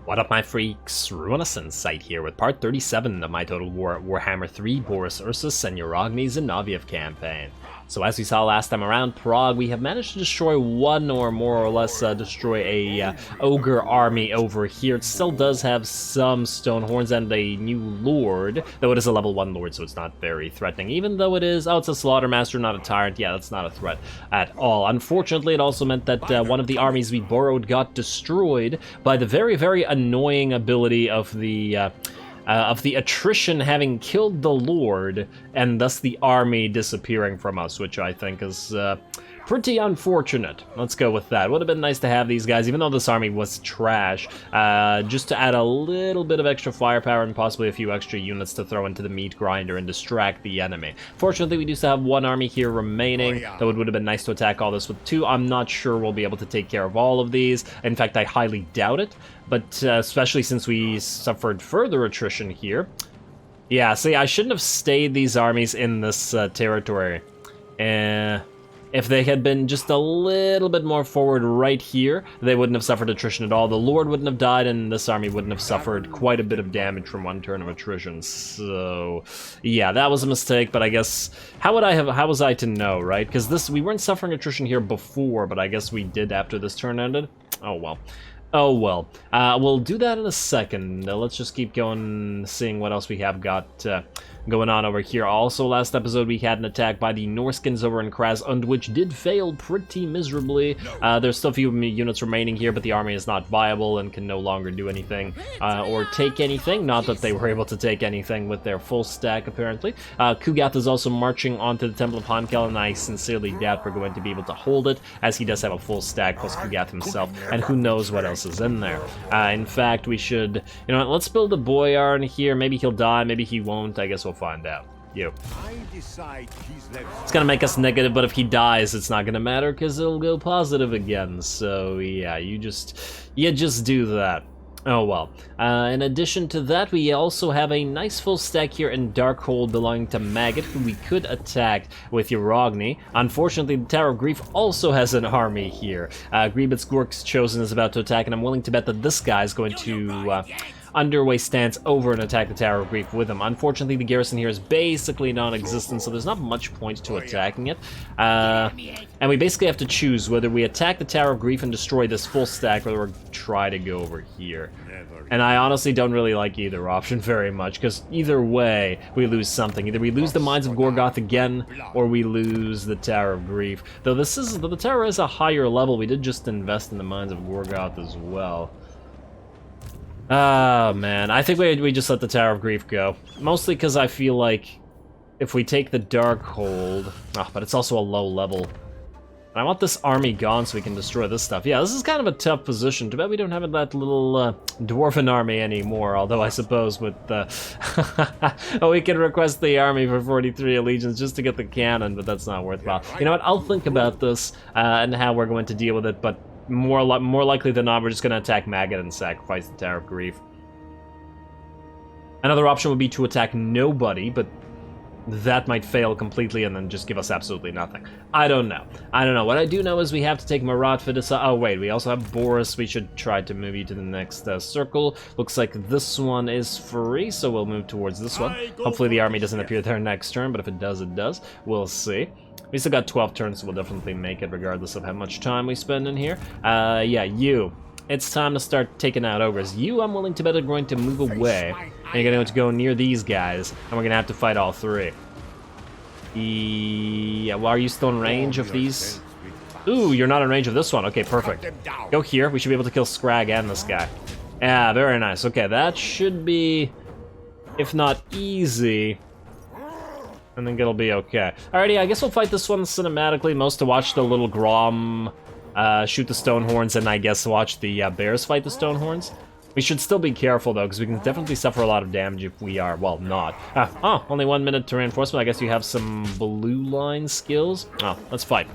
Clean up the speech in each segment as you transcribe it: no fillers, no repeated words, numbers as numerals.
What up, my freaks? RuinousInsight here with part 37 of my Total Warhammer 3 Boris Ursus and Uragni's Zinoviev campaign. So as we saw last time around Prague, we have managed to destroy one or more or less destroy a ogre army over here. It still does have some Stonehorns and a new lord, though it is a level 1 lord, so it's not very threatening. Even though it is, oh, it's a slaughtermaster, not a tyrant. Yeah, that's not a threat at all. Unfortunately, it also meant that one of the armies we borrowed got destroyed by the very, very annoying ability of the attrition having killed the Lord, and thus the army disappearing from us, which I think is pretty unfortunate. Let's go with that. Would have been nice to have these guys, even though this army was trash, just to add a little bit of extra firepower and possibly a few extra units to throw into the meat grinder and distract the enemy. Fortunately, we do still have one army here remaining, though it would have been nice to attack all this with two. I'm not sure we'll be able to take care of all of these. In fact, I highly doubt it. But especially since we suffered further attrition here. Yeah, see, I shouldn't have stayed these armies in this territory. If they had been just a little bit more forward right here, they wouldn't have suffered attrition at all. The Lord wouldn't have died, and this army wouldn't have suffered quite a bit of damage from one turn of attrition. So, yeah, that was a mistake, but I guess, how was I to know, right? Because we weren't suffering attrition here before, but I guess we did after this turn ended. Oh, well. Oh, well. We'll do that in a second. Let's just keep going, seeing what else we have got going on over here. Also, last episode we had an attack by the Norskins over in Krasund, which did fail pretty miserably. There's still a few units remaining here, but the army is not viable and can no longer do anything or take anything. Not that they were able to take anything with their full stack, apparently. Kugath is also marching onto the Temple of Hankel, and I sincerely doubt we're going to be able to hold it, as he does have a full stack, plus Kugath himself, and who knows what else is in there. In fact, we should, you know what, let's build a Boyar in here. Maybe he'll die, maybe he won't. I guess we'll find out. It's gonna make us negative, but if he dies, it's not gonna matter because it'll go positive again. So yeah, you just do that. Oh well. In addition to that, we also have a nice full stack here in Darkhold belonging to Maggot, who we could attack with Uragni. Unfortunately, the Tower of Grief also has an army here. Griebitz Gork's Chosen is about to attack, and I'm willing to bet that this guy is going to underway stance over and attack the Tower of Grief with him. Unfortunately, the garrison here is basically non-existent, so there's not much point to attacking it. And we basically have to choose whether we attack the Tower of Grief and destroy this full stack, or we try to go over here. And I honestly don't really like either option very much, because either way, we lose something. Either we lose the Mines of Gorgoth again, or we lose the Tower of Grief. Though the Tower is a higher level, we did just invest in the Mines of Gorgoth as well. Oh, man. I think we just let the Tower of Grief go. Mostly because I feel like if we take the Darkhold... Oh, but it's also a low level. And I want this army gone so we can destroy this stuff. Yeah, this is kind of a tough position. Too bad we don't have that little dwarven army anymore, although I suppose with oh, we can request the army for 43 allegiance just to get the cannon, but that's not worthwhile. You know what? I'll think about this and how we're going to deal with it, but more likely than not, we're just going to attack Maggot and sacrifice the Tower of Grief. Another option would be to attack nobody, but that might fail completely and then just give us absolutely nothing. I don't know. What I do know is we have to take Marat for this. Oh, wait, we also have Boris. We should try to move you to the next circle. Looks like this one is free, so we'll move towards this one. Hopefully the army doesn't appear there next turn, but if it does, it does. We'll see. We still got 12 turns, so we'll definitely make it regardless of how much time we spend in here. Yeah, you. It's time to start taking out ogres. You, I'm willing to bet, are going to move away. And you're going to go near these guys, and we're going to have to fight all three. Yeah, well, are you still in range of these? Ooh, you're not in range of this one. Okay, perfect. Go here. We should be able to kill Scrag and this guy. Yeah, very nice. Okay, that should be, if not easy, I think it'll be okay. Alrighty, I guess we'll fight this one cinematically, most to watch the little Grom shoot the Stonehorns, and I guess watch the bears fight the Stonehorns. We should still be careful, though, because we can definitely suffer a lot of damage if we are, well, not. Oh, only 1 minute to reinforcement. I guess you have some blue line skills. Oh, let's fight.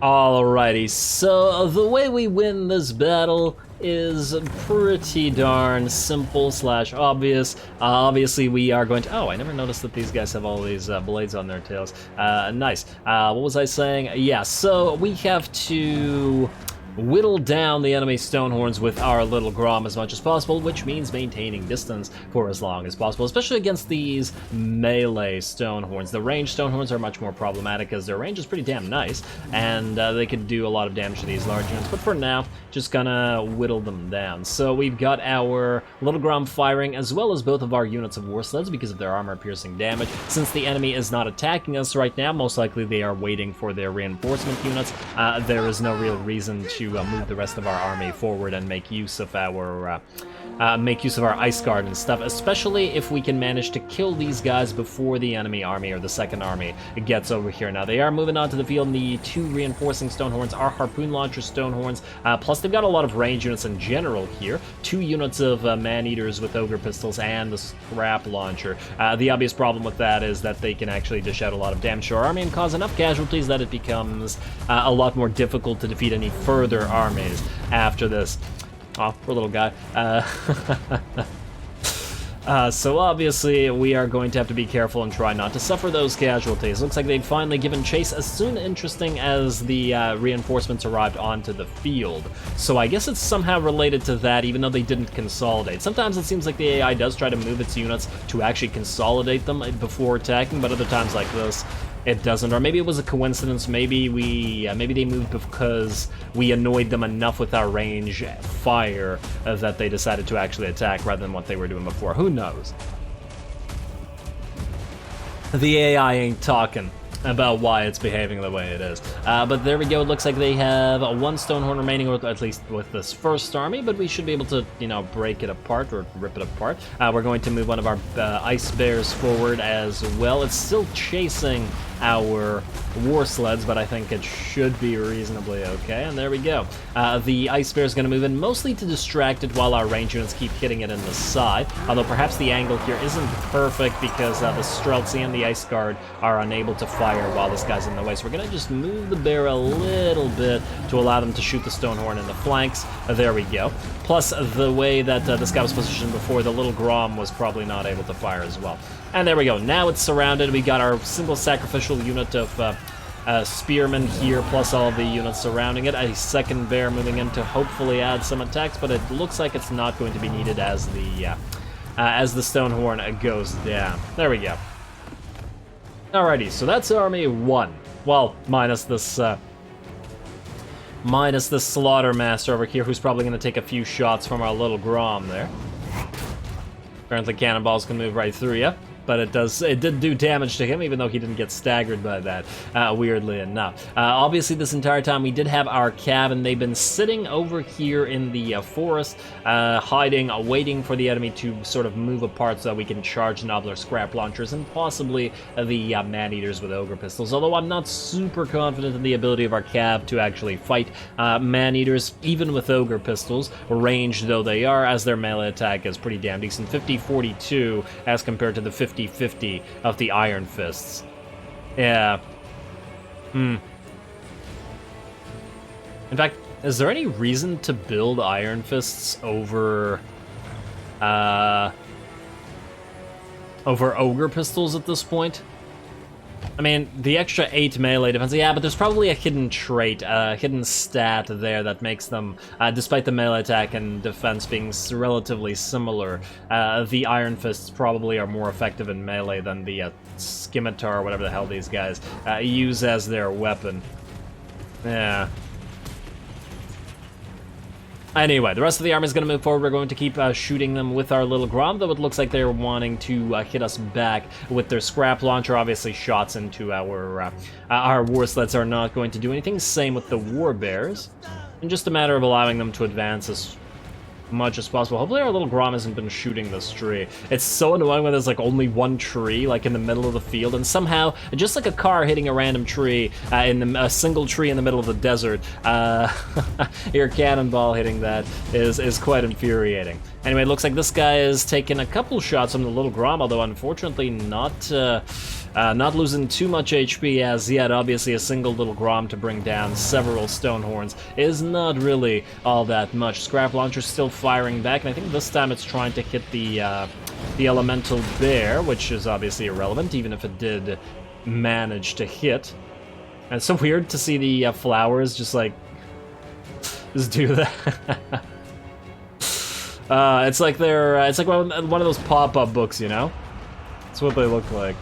Alrighty, so the way we win this battle is pretty darn simple slash obvious. Obviously, we are going to... Oh, I never noticed that these guys have all these blades on their tails. Nice. What was I saying? Yeah, so we have to whittle down the enemy Stonehorns with our little Grom as much as possible, which means maintaining distance for as long as possible, especially against these melee Stonehorns. The ranged Stonehorns are much more problematic as their range is pretty damn nice, and they could do a lot of damage to these large units, but for now, just gonna whittle them down. So we've got our little Grom firing, as well as both of our units of war sleds because of their armor-piercing damage. Since the enemy is not attacking us right now, most likely they are waiting for their reinforcement units. There is no real reason to move the rest of our army forward and make use of our ice guard and stuff, especially if we can manage to kill these guys before the enemy army or the second army gets over here. Now they are moving onto the field, and the two reinforcing Stonehorns are harpoon launcher Stonehorns, plus they've got a lot of range units in general here, 2 units of man-eaters with ogre pistols and the scrap launcher. The obvious problem with that is that they can actually dish out a lot of damage to our army and cause enough casualties that it becomes a lot more difficult to defeat any further armies after this. Oh, poor little guy. So obviously we are going to have to be careful and try not to suffer those casualties. Looks like they've finally given chase as soon, interesting, as the reinforcements arrived onto the field. So I guess it's somehow related to that, even though they didn't consolidate. Sometimes it seems like the AI does try to move its units to actually consolidate them before attacking, but other times like this, it doesn't. Or maybe it was a coincidence. Maybe they moved because we annoyed them enough with our range fire that they decided to actually attack rather than what they were doing before. Who knows? The AI ain't talking about why it's behaving the way it is. But there we go. It looks like they have 1 Stonehorn remaining, or at least with this first army, but we should be able to, you know, break it apart or rip it apart. We're going to move one of our ice bears forward as well. It's still chasing our war sleds, but I think it should be reasonably okay, and there we go. The ice bear is going to move in mostly to distract it while our range units keep hitting it in the side, although perhaps the angle here isn't perfect because the Streltsy and the ice guard are unable to fire while this guy's in the way, so we're going to just move the bear a little bit to allow them to shoot the Stonehorn in the flanks. There we go. Plus, the way that this guy was positioned before, the little Grom was probably not able to fire as well. And there we go. Now it's surrounded. We got our single sacrificial unit of spearmen here, plus all the units surrounding it. A second bear moving in to hopefully add some attacks, but it looks like it's not going to be needed as the Stonehorn goes down. There we go. Alrighty, so that's Army 1. Well, minus this Slaughtermaster over here, who's probably going to take a few shots from our little Grom there. Apparently cannonballs can move right through you, but it did do damage to him, even though he didn't get staggered by that, weirdly enough. Obviously, this entire time we did have our cav, and they've been sitting over here in the forest, hiding, waiting for the enemy to sort of move apart so that we can charge Nobbler scrap launchers and possibly the man-eaters with ogre pistols, although I'm not super confident in the ability of our cav to actually fight man-eaters, even with ogre pistols, ranged though they are, as their melee attack is pretty damn decent. 50-42 as compared to the 50-50 of the Iron Fists. Yeah. In fact, is there any reason to build Iron Fists over Ogre Pistols at this point? I mean, the extra 8 melee defense, yeah, but there's probably a hidden trait, a hidden stat there that makes them, despite the melee attack and defense being relatively similar, the Iron Fists probably are more effective in melee than the Scimitar, or whatever the hell these guys use as their weapon. Yeah. Anyway, the rest of the army is going to move forward. We're going to keep shooting them with our little Grom, though it looks like they're wanting to hit us back with their scrap launcher. Obviously, shots into our war sleds are not going to do anything. Same with the war bears. And just a matter of allowing them to advance as much as possible. Hopefully our little Grom hasn't been shooting this tree. It's so annoying when there's like only one tree like in the middle of the field, and somehow, just like a car hitting a random tree, a single tree in the middle of the desert, your cannonball hitting that is quite infuriating. Anyway, it looks like this guy is taking a couple shots from the little Grom, although unfortunately not losing too much HP as yet. Obviously, a single little Grom to bring down several Stonehorns is not really all that much. Scrap Launcher's still firing back, and I think this time it's trying to hit the Elemental Bear, which is obviously irrelevant, even if it did manage to hit. And it's so weird to see the flowers just do that. It's like they're it's like one of those pop-up books, you know? That's what they look like.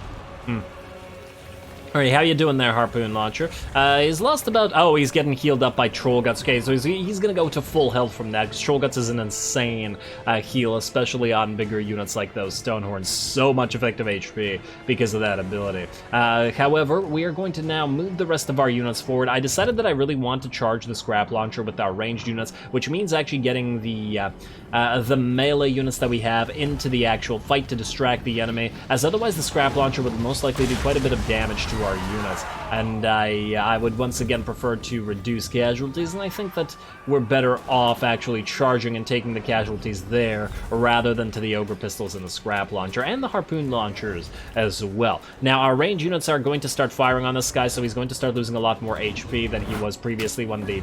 Alright, how you doing there, Harpoon Launcher? He's lost about... Oh, he's getting healed up by Troll Guts. Okay, so he's gonna go to full health from that, because Troll Guts is an insane heal, especially on bigger units like those Stonehorns. So much effective HP because of that ability. However, we are going to now move the rest of our units forward. I decided that I really want to charge the Scrap Launcher with our ranged units, which means actually getting the melee units that we have into the actual fight to distract the enemy, as otherwise the Scrap Launcher would most likely do quite a bit of damage to our units, and I would once again prefer to reduce casualties, and I think that we're better off actually charging and taking the casualties there rather than to the Ogre Pistols and the Scrap Launcher, and the Harpoon Launchers as well. Now, our range units are going to start firing on this guy, so he's going to start losing a lot more HP than he was previously when the...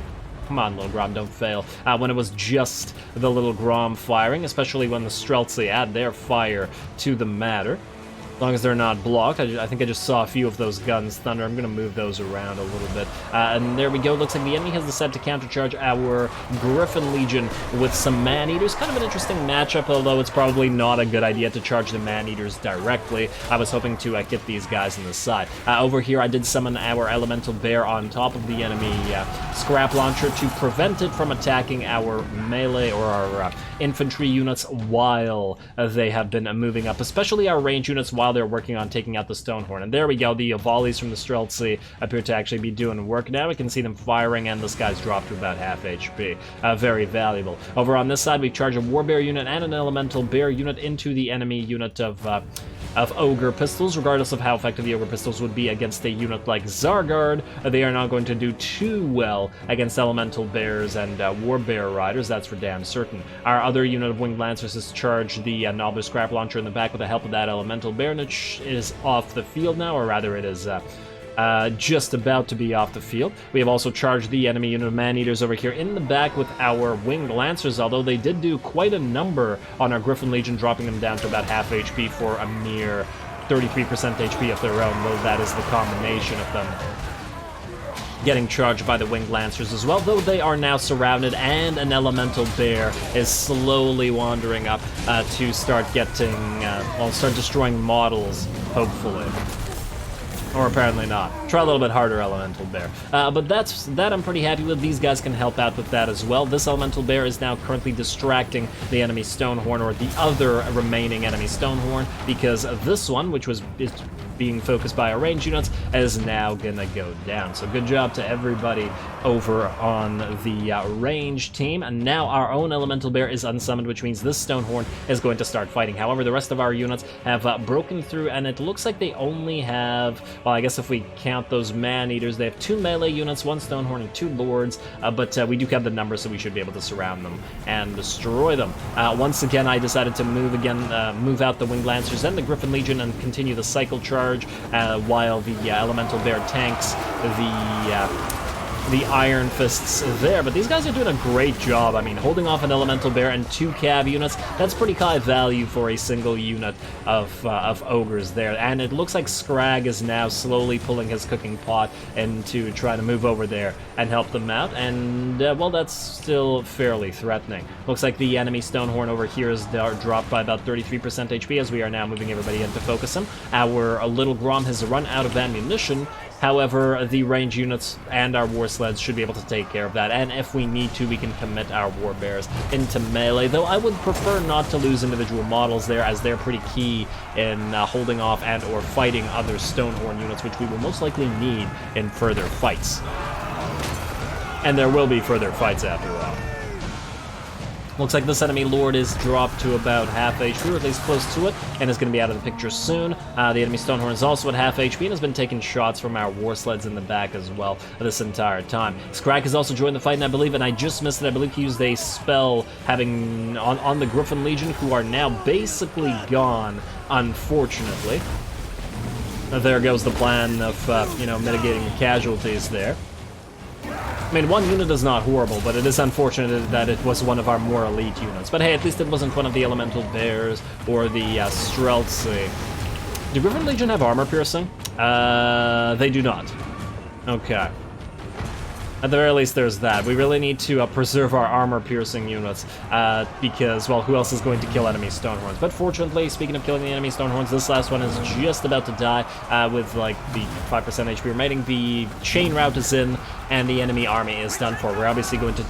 Come on, little Grom, don't fail. When it was just the little Grom firing, especially when the Streltsy add their fire to the matter. As long as they're not blocked. I think I just saw a few of those guns thunder. I'm going to move those around a little bit. And there we go. Looks like the enemy has decided to countercharge our Griffin Legion with some Man-Eaters. Kind of an interesting matchup, although it's probably not a good idea to charge the Man-Eaters directly. I was hoping to get these guys on the side. Over here, I did summon our Elemental Bear on top of the enemy Scrap Launcher to prevent it from attacking our melee or our infantry units while they have been moving up, especially our range units while they're working on taking out the Stonehorn. And there we go, the volleys from the Streltsy appear to actually be doing work. Now we can see them firing, and this guy's dropped to about half HP. Very valuable. Over on this side, we charge a Warbear unit and an Elemental Bear unit into the enemy unit of Ogre Pistols. Regardless of how effective the Ogre Pistols would be against a unit like Zargard, they are not going to do too well against Elemental Bears and Warbear Riders, that's for damn certain. Our other unit of Winged Lancers has charged the Nobbler Scrap Launcher in the back with the help of that Elemental Bear, which is off the field now, or rather it is just about to be off the field. We have also charged the enemy unit of Man-Eaters over here in the back with our Winged Lancers, although they did do quite a number on our Griffin Legion, dropping them down to about half HP for a mere 33% HP of their own, though that is the combination of them getting charged by the Winged Lancers as well, though they are now surrounded, and an Elemental Bear is slowly wandering up to start getting, start destroying models, hopefully. Or apparently not. Try a little bit harder, Elemental Bear. But that I'm pretty happy with. These guys can help out with that as well. This Elemental Bear is now currently distracting the enemy Stonehorn, or the other remaining enemy Stonehorn, because this one, which is being focused by our range units, is now gonna go down. So good job to everybody over on the range team. And now our own Elemental Bear is unsummoned, which means this Stonehorn is going to start fighting. However, the rest of our units have broken through, and it looks like they only have, well, I guess if we count those Man-Eaters, they have 2 melee units, 1 Stonehorn, and 2 Lords, but we do have the numbers, so we should be able to surround them and destroy them. Once again, I decided to move out the Winged Lancers and the Griffin Legion and continue the cycle charge, while the Elemental Bear tanks the Iron Fists there. But these guys are doing a great job. I mean, holding off an Elemental Bear and 2 Cav units, that's pretty high value for a single unit of Ogres there. And it looks like Scrag is now slowly pulling his cooking pot into trying to move over there and help them out. And, well, that's still fairly threatening. Looks like the enemy Stonehorn over here is dropped by about 33% HP, as we are now moving everybody in to focus him. Our little Grom has run out of ammunition. However, the range units and our war sleds should be able to take care of that, and if we need to, we can commit our war bears into melee, though I would prefer not to lose individual models there, as they're pretty key in holding off and or fighting other Stonehorn units, which we will most likely need in further fights. And there will be further fights after all. Looks like this enemy lord is dropped to about half HP, or at least close to it, and is going to be out of the picture soon. The enemy Stonehorn is also at half HP and has been taking shots from our war sleds in the back as well this entire time. Scrag has also joined the fight, and I believe, and I just missed it, I believe he used a spell having on the Griffin Legion, who are now basically gone, unfortunately. There goes the plan of, mitigating the casualties there. I mean, one unit is not horrible, but it is unfortunate that it was one of our more elite units. But hey, at least it wasn't one of the Elemental Bears or the Streltsy. Do Griffin Legion have armor piercing? They do not. Okay. At the very least, there's that. We really need to preserve our armor-piercing units, because, well, who else is going to kill enemy Stonehorns? But fortunately, speaking of killing the enemy Stonehorns, this last one is just about to die, with, like, the 5% HP remaining. The chain route is in, and the enemy army is done for. We're obviously going to...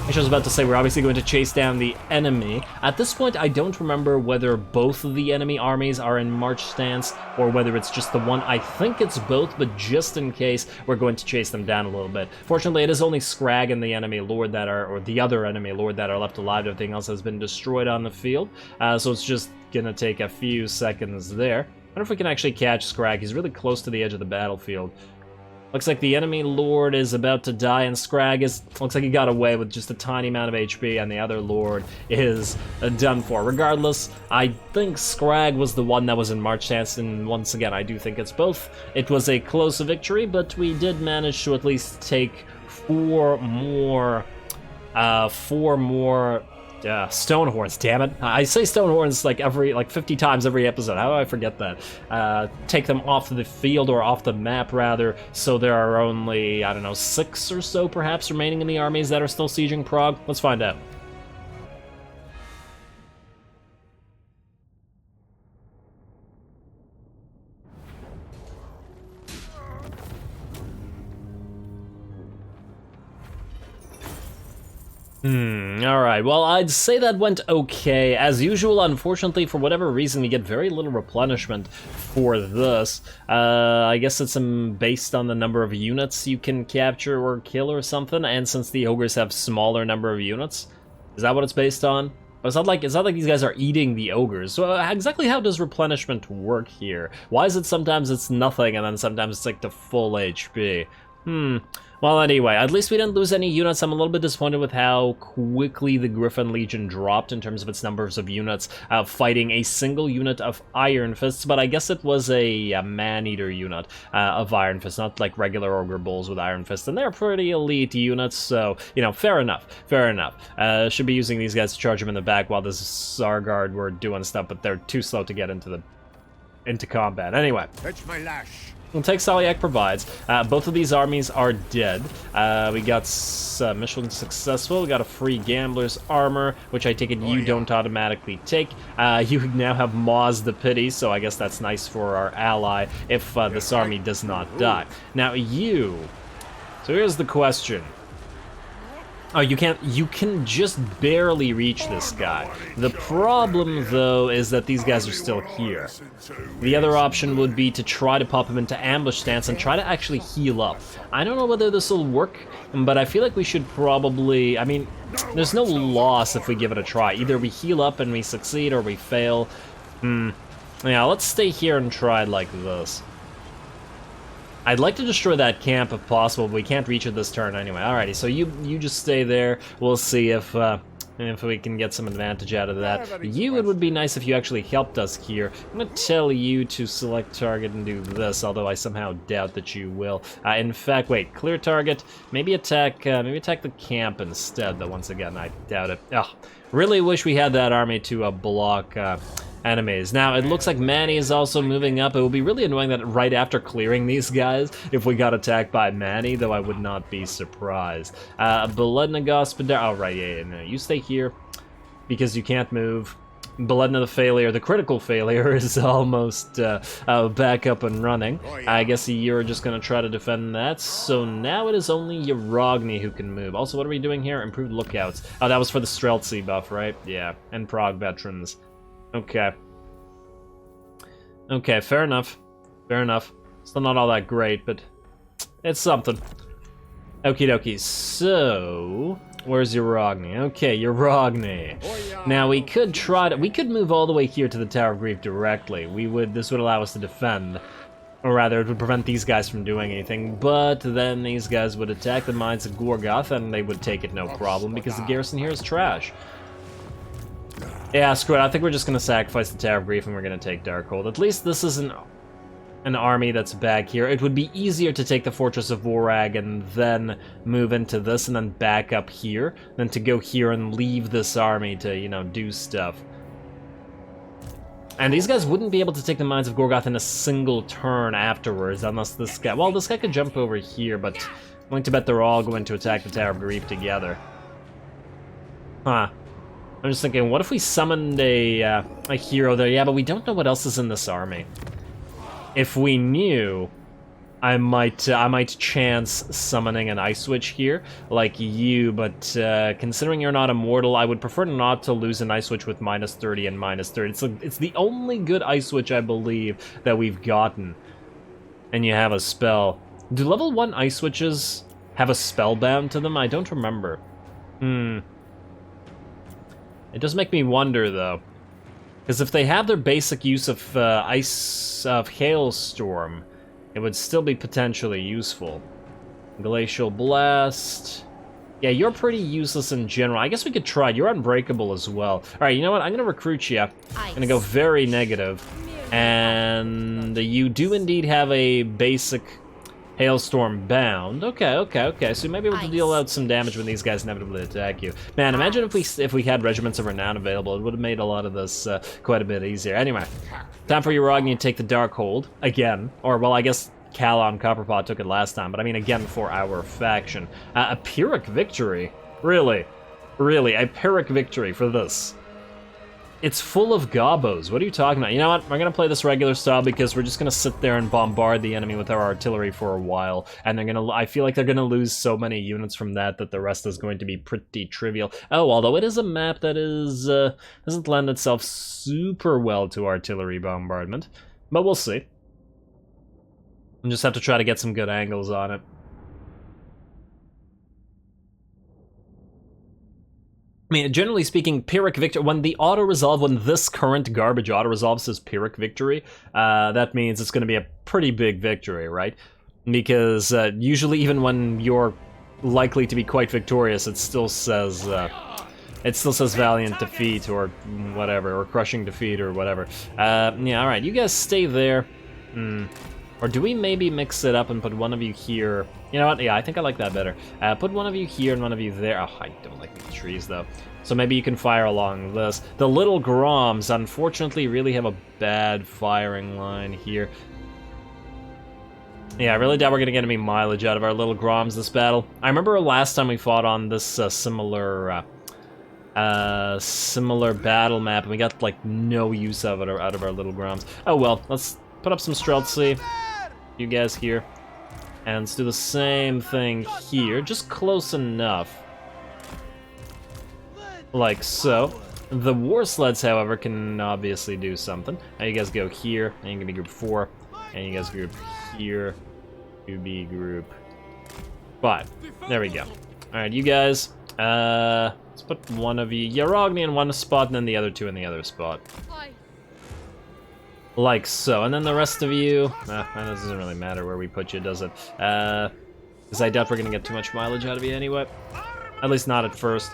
I was about to say, we're obviously going to chase down the enemy. At this point, I don't remember whether both of the enemy armies are in march stance, or whether it's just the one. I think it's both, but just in case, we're going to chase them down a little bit. Fortunately, it is only Scrag and the enemy lord that are, or the other enemy lord that are left alive. Everything else has been destroyed on the field, so it's just gonna take a few seconds there. I wonder if we can actually catch Scrag. He's really close to the edge of the battlefield. Looks like the enemy lord is about to die, and Scrag looks like he got away with just a tiny amount of HP, and the other lord is done for. Regardless, I think Scrag was the one that was in march stance, and once again, I do think it's both. It was a close victory, but we did manage to at least take four more Stonehorns, damn it. I say Stonehorns like 50 times every episode. How do I forget that? Take them off the field, or off the map rather, so there are only, I don't know, 6 or so perhaps remaining in the armies that are still sieging Prague. Let's find out. Alright, well, I'd say that went okay. As usual, unfortunately, for whatever reason, we get very little replenishment for this. I guess it's based on the number of units you can capture or kill or something, and since the ogres have smaller number of units. Is that what it's based on? But it's not like these guys are eating the ogres. So exactly how does replenishment work here? Why is it sometimes it's nothing, and then sometimes it's like the full HP? Well, anyway, at least we didn't lose any units. I'm a little bit disappointed with how quickly the Griffin Legion dropped in terms of its numbers of units, fighting a single unit of Iron Fists, but I guess it was a man-eater unit of Iron Fists, not like regular Ogre Bulls with Iron Fists, and they're pretty elite units, so, you know, fair enough, fair enough. Should be using these guys to charge them in the back while this Tzar Guard were doing stuff, but they're too slow to get into combat. Anyway. Fetch my lash. We'll take Salyak provides. Both of these armies are dead. We got mission successful. We got a free Gambler's Armor, which I take it you don't automatically take. You now have Moz the Pity, so I guess that's nice for our ally if this army does not die. Now so here's the question. Oh, you can just barely reach this guy. The problem, though, is that these guys are still here. The other option would be to try to pop him into ambush stance and try to actually heal up. I don't know whether this will work, but I feel like we should probably... I mean, there's no loss if we give it a try. Either we heal up and we succeed, or we fail. Yeah, let's stay here and try it like this. I'd like to destroy that camp if possible, but we can't reach it this turn anyway. Alrighty, so you just stay there. We'll see if we can get some advantage out of that. It would be nice if you actually helped us here. I'm gonna tell you to select target and do this, although I somehow doubt that you will. In fact, wait, clear target. Maybe attack the camp instead. Though once again, I doubt it. Ugh, really wish we had that army to block enemies. Now, it looks like Manny is also moving up. It would be really annoying that right after clearing these guys, if we got attacked by Manny, though I would not be surprised. Beledna Gospodar. Oh, right, yeah, no, you stay here, because you can't move. Beledna the failure, the critical failure, is almost back up and running. I guess you're just gonna try to defend that, so now it is only Yarogny who can move. Also, what are we doing here? Improved lookouts. Oh, that was for the Streltsy buff, right? Yeah, and Prague veterans. Okay. Okay, fair enough. Fair enough. Still not all that great, but it's something. Okie dokie. So, Where's Uragni? Okay, Uragni. Now we could try to, we could move all the way here to the Tower of Grief directly. This would allow us to defend. Or rather, it would prevent these guys from doing anything, but then these guys would attack the mines of Gorgoth, and they would take it no problem, because the garrison here is trash. Yeah, screw it, I think we're just gonna sacrifice the Tower of Grief, and we're gonna take Darkhold. At least this isn't an army that's back here. It would be easier to take the Fortress of Vorag and then move into this, and then back up here, than to go here and leave this army to, you know, do stuff. And these guys wouldn't be able to take the Mines of Gorgoth in a single turn afterwards, unless this guy... Well, this guy could jump over here, but I'm going to bet they're all going to attack the Tower of Grief together. Huh. I'm just thinking, what if we summoned a hero there? Yeah, but we don't know what else is in this army. If we knew, I might chance summoning an Ice Witch here, like you, but considering you're not immortal, I would prefer not to lose an Ice Witch with -30 and -30. It's the only good Ice Witch, I believe, that we've gotten. And you have a spell. Do level 1 Ice Witches have a spell bound to them? I don't remember. It does make me wonder, though. Because if they have their basic use of Hailstorm, it would still be potentially useful. Glacial Blast. Yeah, you're pretty useless in general. I guess we could try. You're unbreakable as well. Alright, you know what? I'm going to recruit you. I'm going to go very negative. And you do indeed have a basic Hailstorm bound. Okay. So you may be able to deal out some damage when these guys inevitably attack you. Man, imagine if we had Regiments of Renown available. It would have made a lot of this quite a bit easier. Anyway, time for Uragni to take the Darkhold again. Or, well, I guess Kalon Copperpot took it last time, but I mean again for our faction. A Pyrrhic victory? Really? Really, a Pyrrhic victory for this? It's full of gobos. What are you talking about? You know what? We're gonna play this regular style because we're just gonna sit there and bombard the enemy with our artillery for a while, and I feel like they're gonna lose so many units from that the rest is going to be pretty trivial. Oh, although it is a map that doesn't lend itself super well to artillery bombardment, but we'll see. We'll just have to try to get some good angles on it. I mean, generally speaking, Pyrrhic victory, when this current garbage auto-resolve says Pyrrhic victory, that means it's going to be a pretty big victory, right? Because usually even when you're likely to be quite victorious, it still says valiant defeat or whatever, or crushing defeat or whatever. Yeah, alright, you guys stay there. Or do we maybe mix it up and put one of you here? You know what? Yeah, I think I like that better. Put one of you here and one of you there. Oh, I don't like the trees, though. So maybe you can fire along this. The little Groms, unfortunately, really have a bad firing line here. Yeah, I really doubt we're going to get any mileage out of our little Groms this battle. I remember last time we fought on this similar battle map, and we got, like, no use of it out of our little Groms. Oh, well, let's put up some Streltsy. You guys here. And let's do the same thing here, just close enough. Like so. The War Sleds, however, can obviously do something. Now you guys go here, and you're gonna be group 4, and you guys group here, you be group 5. There we go. Alright, you guys, let's put one of you, Uragni in one spot, and then the other two in the other spot. Like so, and then the rest of you, it doesn't really matter where we put you, does it? Because I doubt we're gonna get too much mileage out of you anyway. At least not at first.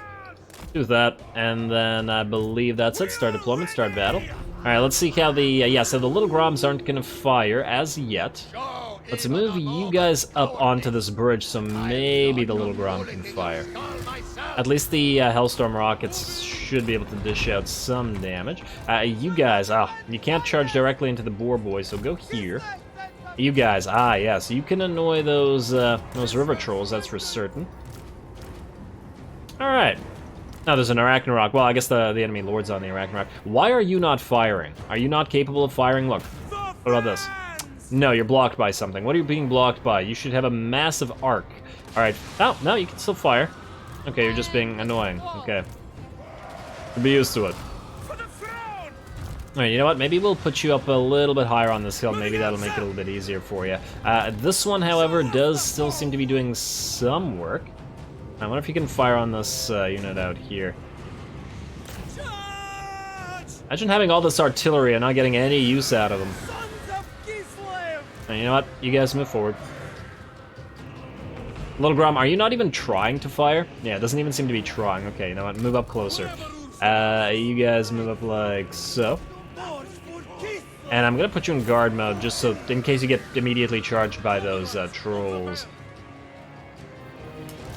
Do that, and then I believe that's it. Start deployment, start battle. Alright, let's see how the, so the little Groms aren't gonna fire as yet. Let's move you guys up onto this bridge so maybe the little Grom can fire. At least the Hellstorm rockets should be able to dish out some damage. You guys, you can't charge directly into the Boar Boy, so go here. You guys, yes, you can annoy those river trolls, that's for certain. Alright. Now there's an Arachnarok. Well, I guess the enemy lord's on the Arachnarok. Why are you not firing? Are you not capable of firing? Look, what about this? No, you're blocked by something. What are you being blocked by? You should have a massive arc. Alright. Oh, no, you can still fire. Okay, you're just being annoying. Okay. Be used to it. Alright, you know what? Maybe we'll put you up a little bit higher on this hill. Maybe that'll make it a little bit easier for you. This one, however, does still seem to be doing some work. I wonder if you can fire on this unit out here. Imagine having all this artillery and not getting any use out of them. And you know what? You guys move forward. Little Grom, are you not even trying to fire? Yeah, it doesn't even seem to be trying. Okay, you know what? Move up closer. You guys move up like so. And I'm gonna put you in guard mode just so, in case you get immediately charged by those trolls.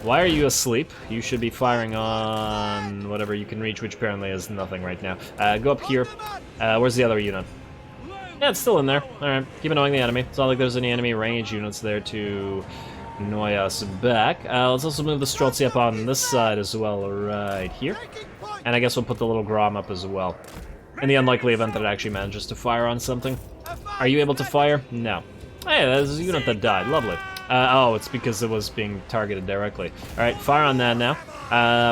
Why are you asleep? You should be firing on whatever you can reach, which apparently is nothing right now. Go up here. Where's the other unit? Yeah, it's still in there. Alright, keep annoying the enemy. It's not like there's any enemy range units there to annoy us back. Let's also move the Streltsy up on this side as well, right here. And I guess we'll put the little Grom up as well. In the unlikely event that it actually manages to fire on something. Are you able to fire? No. Hey, there's a unit that died. Lovely. Oh, it's because it was being targeted directly. Alright, fire on that now.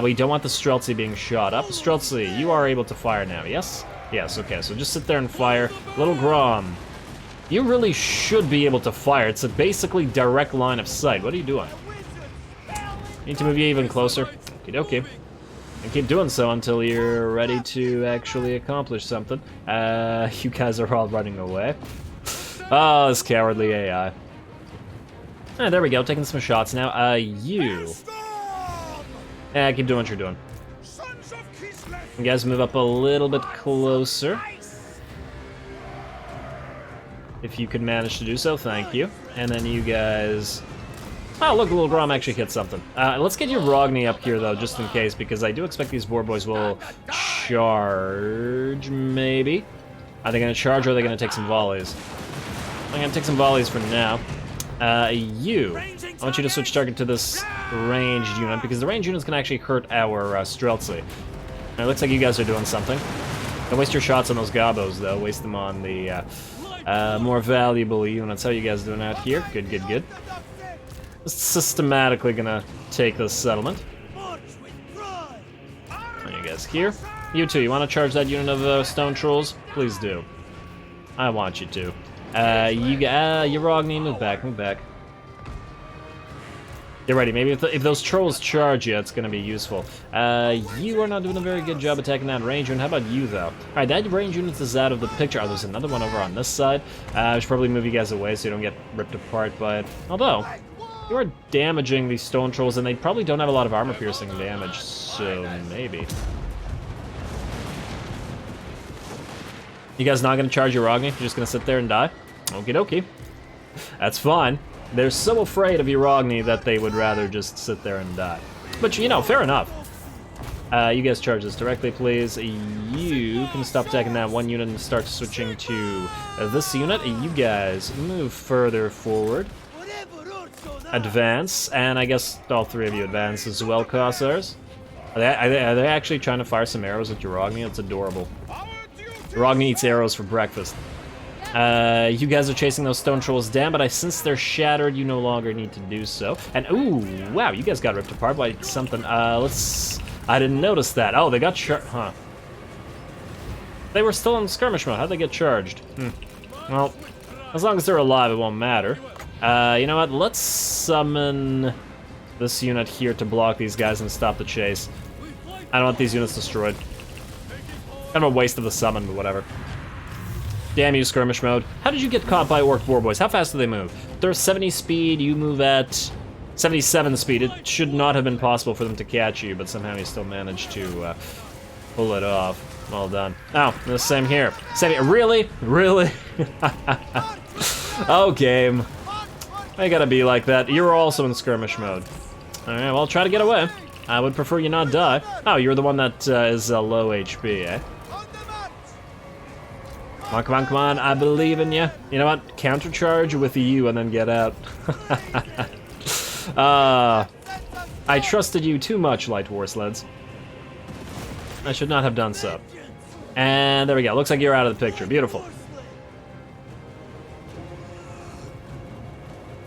We don't want the Streltsy being shot up. Streltsy, you are able to fire now, yes? Yes, okay, so just sit there and fire. Little Grom, you really should be able to fire. It's a basically direct line of sight. What are you doing? Need to move you even closer. Okie dokie. And keep doing so until you're ready to actually accomplish something. You guys are all running away. Oh, this cowardly AI. Ah, there we go, taking some shots now. You. Yeah, keep doing what you're doing. You guys move up a little bit closer. If you could manage to do so, thank you. And then you guys... Oh, look, Little Grom actually hit something. Let's get your Rogni up here, though, just in case, because I do expect these boar boys will charge, maybe? Are they going to charge, or are they going to take some volleys? I'm going to take some volleys for now. You. I want you to switch target to this ranged unit, because the ranged units can actually hurt our Streltsy. It looks like you guys are doing something. Don't waste your shots on those gobos, though. Waste them on the more valuable units. How are you guys doing out here? Good, good, good. Just systematically gonna take this settlement. Are you guys here? You two, you want to charge that unit of stone trolls? Please do. I want you to. You Rogni, move back, move back. Get ready. Maybe if those trolls charge you, it's going to be useful. You are not doing a very good job attacking that range unit. How about you, though? Alright, that range unit is out of the picture. Oh, there's another one over on this side. I should probably move you guys away so you don't get ripped apart by it. Although, you are damaging these stone trolls, and they probably don't have a lot of armor-piercing damage, so maybe. You guys not going to charge your Rogni? You're just going to sit there and die? Okie dokie. That's fine. They're so afraid of Uragni that they would rather just sit there and die. But, you know, fair enough. You guys charge this directly, please. You can stop attacking that one unit and start switching to this unit. You guys move further forward. Advance, and I guess all three of you advance as well, Cossars. Are they actually trying to fire some arrows at Uragni? It's adorable. Uragni eats arrows for breakfast. You guys are chasing those stone trolls down, but since they're shattered, you no longer need to do so. And, ooh, wow, you guys got ripped apart by something. I didn't notice that. Oh, they got charged, huh. They were still in skirmish mode. How'd they get charged? Well, as long as they're alive, it won't matter. You know what, let's summon this unit here to block these guys and stop the chase. I don't want these units destroyed. Kind of a waste of the summon, but whatever. Damn you, skirmish mode. How did you get caught by orc boar boys? How fast do they move? They're 70 speed, you move at 77 speed. It should not have been possible for them to catch you, but somehow you still managed to pull it off. Well done. Oh, the same here. Same here. Really? Really? Oh, game. I gotta be like that. You're also in skirmish mode. Alright, well, try to get away. I would prefer you not die. Oh, you're the one that is low HP, eh? Come on, come on, come on, I believe in you. You know what? Countercharge with you and then get out. I trusted you too much, Light War Sleds. I should not have done so. And there we go. Looks like you're out of the picture. Beautiful.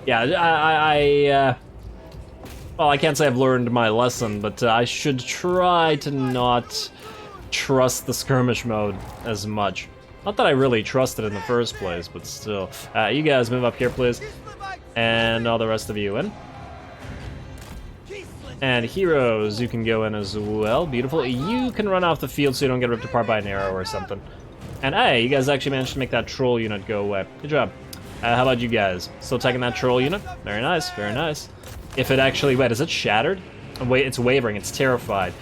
Yeah, well, I can't say I've learned my lesson, but I should try to not trust the skirmish mode as much. Not that I really trusted in the first place, but still. You guys move up here, please. And all the rest of you in. And heroes, you can go in as well. Beautiful. You can run off the field so you don't get ripped apart by an arrow or something. And hey, you guys actually managed to make that troll unit go away. Good job. How about you guys? Still attacking that troll unit? Very nice, very nice. If it actually, wait, is it shattered? Wait, it's wavering, it's terrified.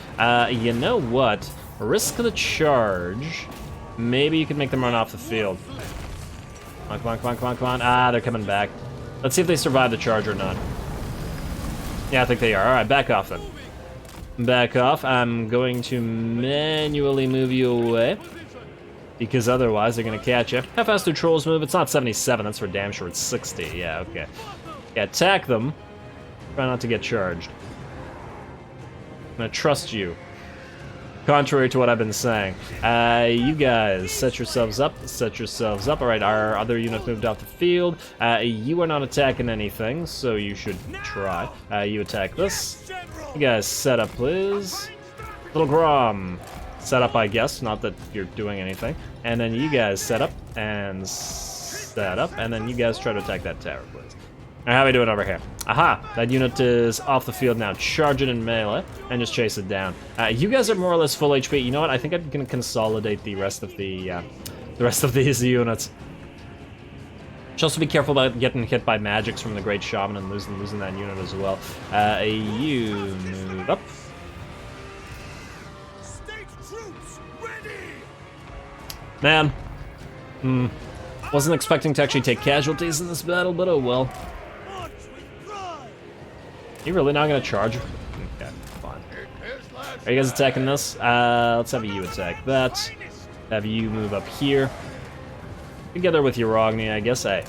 You know what? Risk the charge. Maybe you can make them run off the field. Come on, come on, come on, come on, come on. Ah, they're coming back. Let's see if they survive the charge or not. Yeah, I think they are. All right, back off then. Back off. I'm going to manually move you away, because otherwise they're gonna catch you. How fast do trolls move? It's not 77, that's for damn sure, it's 60. Yeah, okay. Yeah, attack them. Try not to get charged. I'm gonna trust you. Contrary to what I've been saying. You guys, set yourselves up, set yourselves up. All right, our other unit moved off the field. You are not attacking anything, so you should try. You attack this. You guys set up, please. Little Grom. Set up, I guess, not that you're doing anything. And then you guys set up, and then you guys try to attack that tower, please. Now, how are we doing over here? Aha! That unit is off the field now. Charge it in melee, and just chase it down. You guys are more or less full HP. You know what? I think I'm gonna consolidate the rest of these units. Should also be careful about getting hit by magics from the Great Shaman and losing that unit as well. You move up. Man, wasn't expecting to actually take casualties in this battle, but oh well. You really not gonna charge? Okay, fine. Are you guys attacking this? Let's have you attack that. Have you move up here. Together with Uragni, I guess. Hey.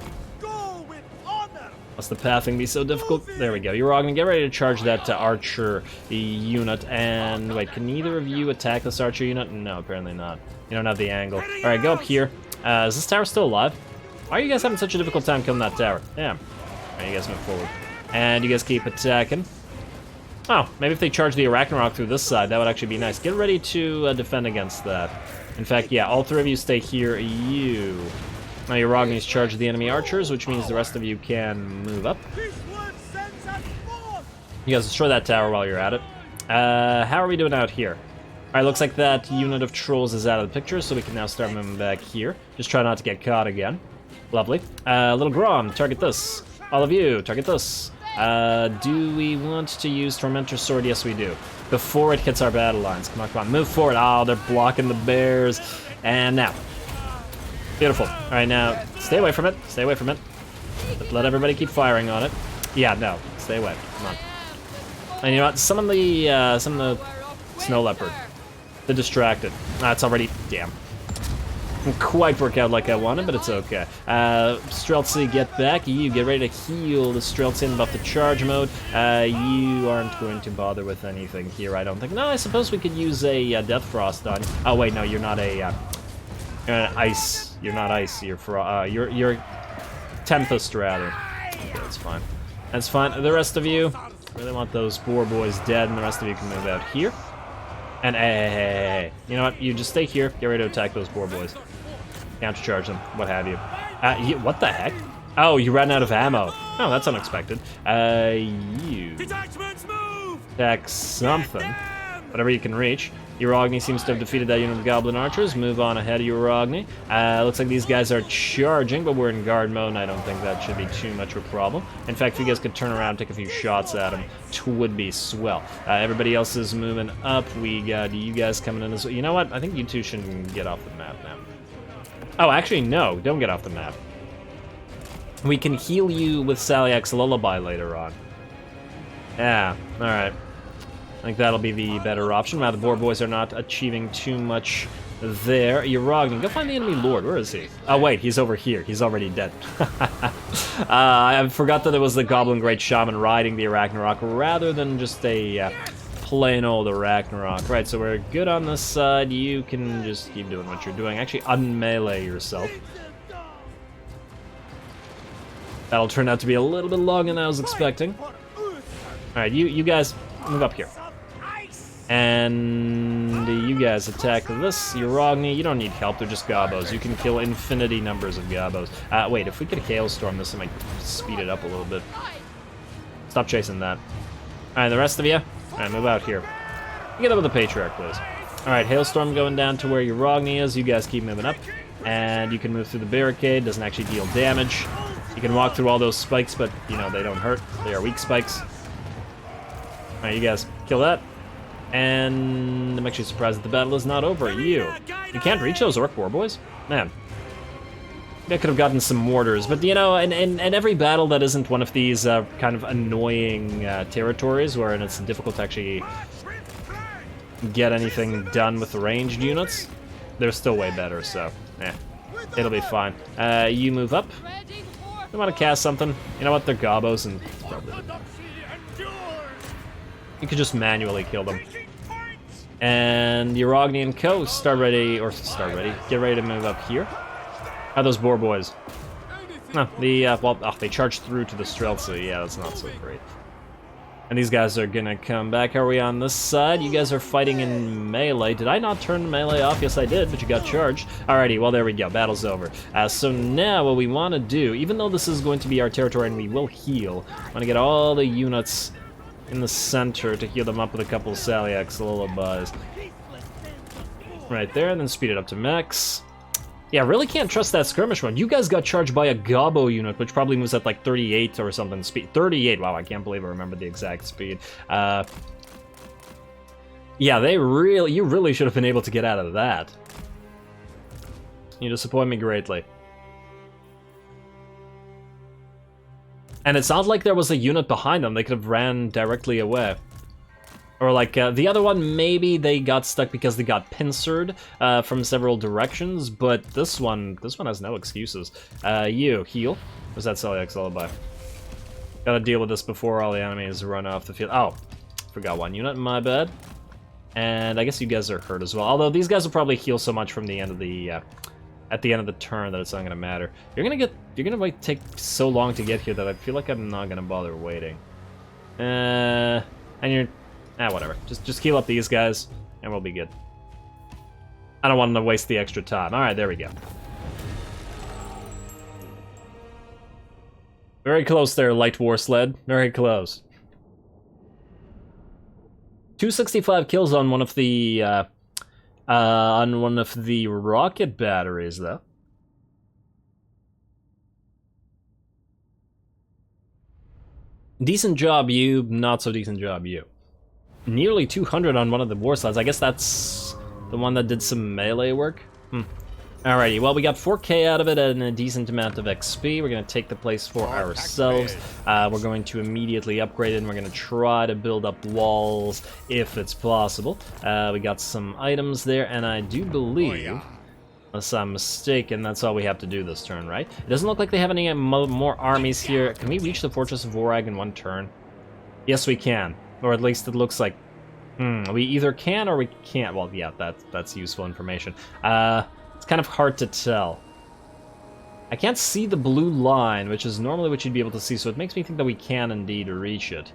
Must the pathing be so difficult? There we go. Uragni, get ready to charge that archer unit. And wait, can either of you attack this archer unit? No, apparently not. You don't have the angle. All right, go up here. Is this tower still alive? Why are you guys having such a difficult time killing that tower? Damn. All right, you guys move forward. And you guys keep attacking. Oh, maybe if they charge the Arachnarok through this side, that would actually be nice. Get ready to defend against that. In fact, yeah, all three of you stay here. You. Now Uragni's charged the enemy archers, which means the rest of you can move up. You guys destroy that tower while you're at it. How are we doing out here? Alright, looks like that unit of trolls is out of the picture, so we can now start moving back here. Just try not to get caught again. Lovely. Little Grom, target this. All of you, target this. Do we want to use Tormentor Sword? Yes, we do. Before it hits our battle lines. Come on, come on, move forward. Oh, they're blocking the bears. And now. Beautiful. All right, now, stay away from it. Stay away from it. Let everybody keep firing on it. Yeah, no, stay away. Come on. And you know what? Some of the Snow Leopard. They're distracted. It's already, damn. Didn't quite work out like I wanted, but it's okay. Streltsy, get back. You get ready to heal the Streltsy in buff the charge mode. You aren't going to bother with anything here, I don't think. No, I suppose we could use a Death Frost on you. Oh wait, no, you're not a you're an ice. You're not ice. You're Tempest rather. Okay, that's fine. That's fine. The rest of you really want those boar boys dead, and the rest of you can move out here. And hey, you know what? You just stay here. Get ready to attack those boar boys. Countercharge them, what have you. What the heck? Oh, you ran out of ammo. Oh, that's unexpected. You attack something. Whatever you can reach. Uragni seems to have defeated that unit of goblin archers. Move on ahead of Uragni. Looks like these guys are charging, but we're in guard mode, and I don't think that should be too much of a problem. In fact, if you guys could turn around and take a few shots at them, it would be swell. Everybody else is moving up. We got you guys coming in as well. You know what? I think you two shouldn't get off the map now. Oh, actually, no. Don't get off the map. We can heal you with Saliak's Lullaby later on. Yeah, alright. I think that'll be the better option. Now the boar boys are not achieving too much there. Uragni, go find the enemy lord. Where is he? Oh wait, he's over here. He's already dead. I forgot that it was the Goblin Great Shaman riding the Arachnarok rather than just a plain old Arachnarok. Right, so we're good on this side. You can just keep doing what you're doing. Actually, unmelee yourself. That'll turn out to be a little bit longer than I was expecting. Alright, you guys move up here. And you guys attack this. Uragni, you don't need help, they're just gobos. You can kill infinity numbers of gobos. Wait, if we could hailstorm this, it might speed it up a little bit. Stop chasing that. Alright, the rest of you, Alright, move out here. Get up with the Patriarch, please. Alright, Hailstorm going down to where Uragni is. You guys keep moving up. And you can move through the barricade. Doesn't actually deal damage. You can walk through all those spikes, but, you know, they don't hurt. They are weak spikes. Alright, you guys kill that. And I'm actually surprised that the battle is not over. You can't reach those Orc Warboys? Man. I could have gotten some mortars, but you know, in every battle that isn't one of these kind of annoying territories wherein it's difficult to actually get anything done with the ranged units, they're still way better, so, it'll be fine. You move up. You want to cast something? You know what, they're gobos, and you could just manually kill them. And Uragni and Co. get ready to move up here. How are those boar boys? No, they charged through to the Streltsy. Yeah, that's not so great. And these guys are gonna come back. How are we on this side? You guys are fighting in melee. Did I not turn melee off? Yes, I did, but you got charged. Alrighty, well, there we go. Battle's over. So now what we want to do, even though this is going to be our territory and we will heal, I want to get all the units in the center to heal them up with a couple of Saliax lullabies. Right there, and then speed it up to max. Yeah, really can't trust that skirmish one. You guys got charged by a Gobbo unit, which probably moves at like 38 or something speed. 38, wow, I can't believe I remember the exact speed. Yeah, you really should have been able to get out of that. You disappoint me greatly. And it's not like there was a unit behind them. They could have ran directly away. Or like the other one, maybe they got stuck because they got pincered from several directions, but this one has no excuses. You, heal. Was that Celiax Lullaby? Gotta deal with this before all the enemies run off the field. Oh, forgot one unit, my bad. And I guess you guys are hurt as well. Although these guys will probably heal so much from the end of the, at the end of the turn that it's not gonna matter. You're gonna take so long to get here that I feel like I'm not gonna bother waiting. And you're... whatever. Just heal up these guys, and we'll be good. I don't want to waste the extra time. Alright, there we go. Very close there, Light War Sled. Very close. 265 kills on one of the, rocket batteries, though. Decent job, you. Not so decent job, you. Nearly 200 on one of the war sleds. I guess that's the one that did some melee work. Alrighty, well, we got 4K out of it and a decent amount of XP. We're going to take the place for ourselves. We're going to immediately upgrade it, and we're going to try to build up walls if it's possible. We got some items there, and I do believe, unless I'm mistaken, that's all we have to do this turn, right? It doesn't look like they have any more armies here. Can we reach the Fortress of Vorag in one turn? Yes, we can. Or at least it looks like... we either can or we can't. Well, yeah, that's useful information. It's kind of hard to tell. I can't see the blue line, which is normally what you'd be able to see, so it makes me think that we can indeed reach it.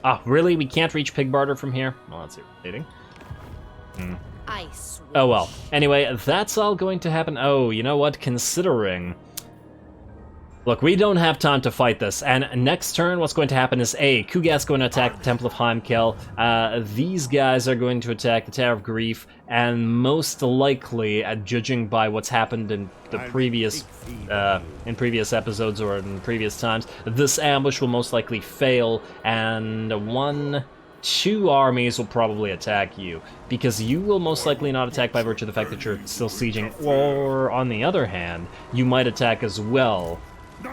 Ah, really? We can't reach Pig Barter from here? Well, that's irritating. Oh well. Anyway, that's all going to happen. Oh, you know what? Considering... Look, we don't have time to fight this, and next turn what's going to happen is Kugat's going to attack the Temple of Heimkel, these guys are going to attack the Tower of Grief, and most likely, judging by what's happened in the previous episodes or in previous times, this ambush will most likely fail, and 2 armies will probably attack you, because you will most likely not attack by virtue of the fact that you're still sieging, or on the other hand, you might attack as well,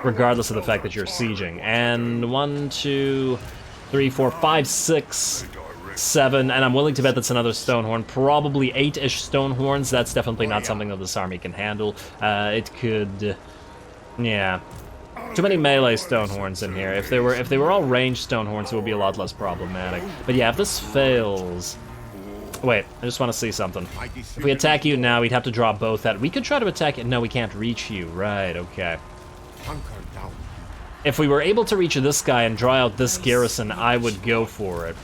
regardless of the fact that you're sieging. And 1, 2, 3, 4, 5, 6, 7, and I'm willing to bet that's another Stonehorn. Probably 8-ish Stonehorns. That's definitely not something that this army can handle. It could... yeah. Too many melee Stonehorns in here. If they were all ranged Stonehorns, it would be a lot less problematic. But yeah, if this fails... Wait, I just want to see something. If we attack you now, we'd have to draw both out. We could try to attack it. No, we can't reach you. Right, okay. If we were able to reach this guy and draw out this garrison, I would go for it.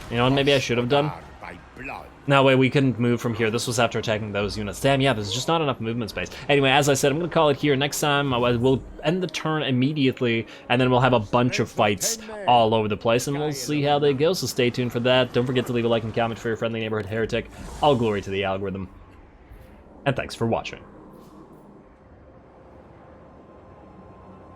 You know what maybe I should have done? blood. No, wait, we couldn't move from here. This was after attacking those units. Damn, yeah, there's just not enough movement space. Anyway, as I said, I'm going to call it here. Next time, we'll end the turn immediately, and then we'll have a bunch of fights all over the place, and we'll see how they go, so stay tuned for that. Don't forget to leave a like and comment for your friendly neighborhood heretic. All glory to the algorithm. And thanks for watching.